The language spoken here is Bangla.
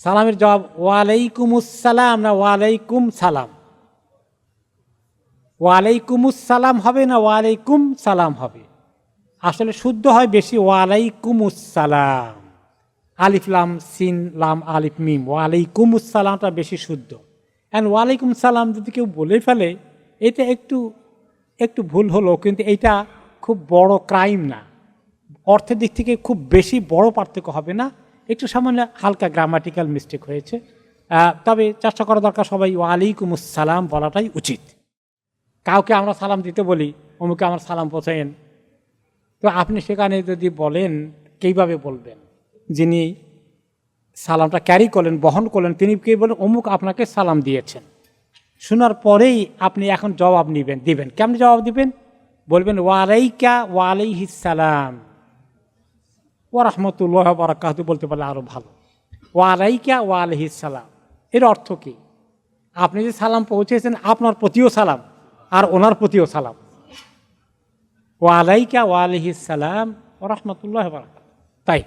সালামের জবাব ওয়ালাইকুমুসসালাম না ওয়ালাইকুম সালাম? ওয়ালাইকুমুসসালাম হবে না ওয়ালাইকুম সালাম হবে? আসলে শুদ্ধ হয় বেশি ওয়ালাইকুমুসসালাম, আলিফ লাম সিন লাম আলিফ মিম, ওয়ালাইকুমুসসালামটা বেশি শুদ্ধ। অ্যান্ড ওয়ালাইকুম সালাম যদি কেউ বলে ফেলে, এটা একটু ভুল হলো, কিন্তু এটা খুব বড় ক্রাইম না, অর্থের দিক থেকে খুব বেশি বড় পার্থক্য হবে না, একটু সামান্য হালকা গ্রামাটিক্যাল মিস্টেক হয়েছে। তবে চেষ্টা করা দরকার সবাই ওয়ালাইকুমুসসালাম বলাটাই উচিত। কাউকে আমরা সালাম দিতে বলি, অমুকে আমার সালাম পৌঁছায়েন, তো আপনি সেখানে যদি বলেন, কীভাবে বলবেন? যিনি সালামটা ক্যারি করলেন, বহন করলেন, তিনি কে বলেন অমুক আপনাকে সালাম দিয়েছেন। শোনার পরেই আপনি এখন জবাব দিবেন। কেমন জবাব দিবেন? বলবেন ওয়ালাইকা ওয়ালাইহিস সালাম ওয়া রাহমাতুল্লাহি ওয়া বারাকাতুহু বলতে পারলে আরও ভালো। ওয়ালাইকা ওয়ালাইহিস সালাম এর অর্থ কি? আপনি যে সালাম পৌঁছেছেন আপনার প্রতিও সালাম আর ওনার প্রতিও সালাম। ওয়ালাইকা ওয়ালাইহিস সালাম ওয়া রাহমাতুল্লাহি ওয়া বারাকাতুহু। তাই